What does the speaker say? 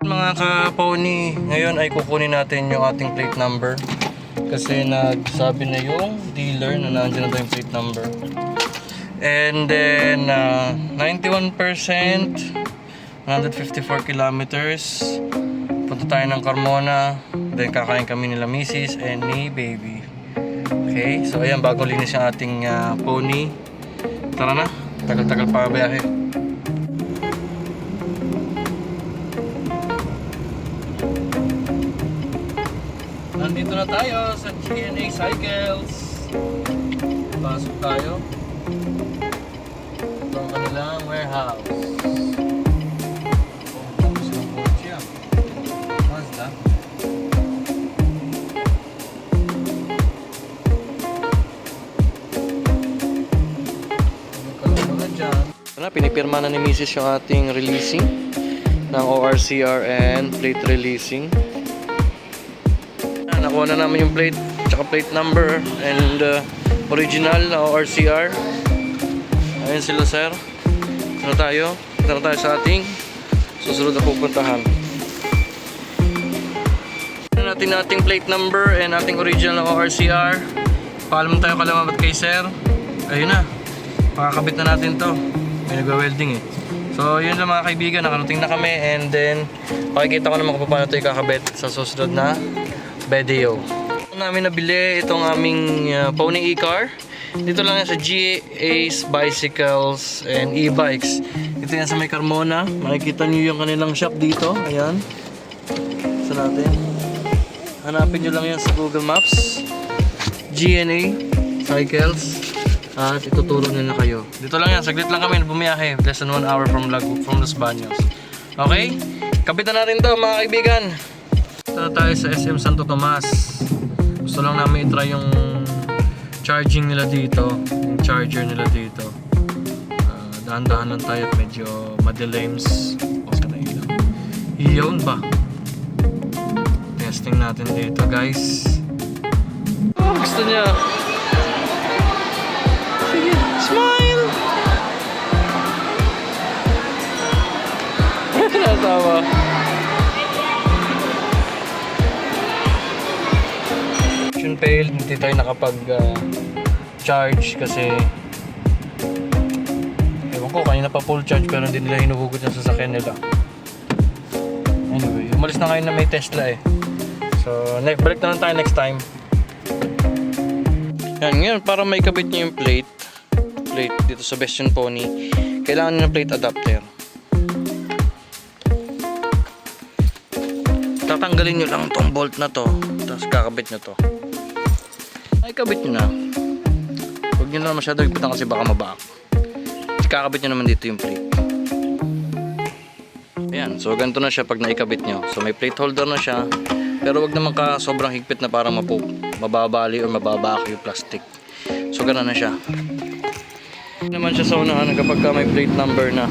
Mga ka-pony, ngayon ay kukunin natin yung ating plate number kasi nagsabi na yung dealer na nandiyan na yung plate number. And then 91%, 154 kilometers. Punta tayo ng Carmona. Then kakain kami nila Mrs. and ni Baby. Okay, so ayan, bagong linis yung ating pony. Tara na, tagal-tagal pa biyahe. Nandito na tayo sa GNA Cycles. Pasok tayo. Ito ang kanilang warehouse. Tapos ng kotse. Mazda. Pinipirma na ni Mrs. yung ating releasing ng ORCR and plate releasing. Nakuha na namin yung plate, tsaka plate number and original na ORCR. Ayun sila, sir. Ano tayo? Punta na tayo sa ating susunod na pupuntahan. Natin ating plate number and ating original na ORCR. Paalam tayo kalamabat kay sir. Ayun na, pakakabit na natin to. May nagwa-welding eh. So yun lang mga kaibigan, nakarating na kami and then pakikita ko naman kung paano ito ikakabit sa susunod na video. Ito namin nabili itong aming pony e-car. Dito lang yan sa GA's Bicycles and E-Bikes. Ito yan sa may Carmona. Makikita nyo yung kanilang shop dito. Ayan. Sa natin. Hanapin nyo lang yan sa Google Maps. GNA Cycles. At ituturo nila kayo. Dito lang yan, saglit lang kami bumiyahe. Less than 1 hour from Los Baños. Okay? Kapitan natin to mga kaibigan. Ito na tayo sa SM Santo Tomas. Gusto lang namin itry yung charging nila dito. Yung charger nila dito. Dahan-dahan lang tayo at medyo madelims. Pause ka na ilaw. Iyon ba? Testing natin dito guys. Oh, gusto niya. Sige, smile! Natawa. Failed, hindi tayo nakapag charge kasi ewan ko, kanina pa full charge pero hindi nila hinuhugot yung sasakyan nila. Anyway, umalis na ngayon na may Tesla eh. So, balik na lang tayo next time. Yan, ngayon para may kabit nyo yung plate dito sa Bastion Pony, kailangan nyo ng plate adapter. Tatanggalin nyo lang tong bolt na to, tapos kakabit nyo to. Ay, kabit nyo na. Huwag nyo na masyado higpitan kasi baka mabaak. Kakabit nyo naman dito yung plate. Ayan, so ganito na siya pag naikabit nyo. So may plate holder na siya, pero huwag naman ka sobrang higpit na parang mababali o mababaak yung plastic. So gano'n na siya. Hindi naman siya sa unahan kapag may plate number na.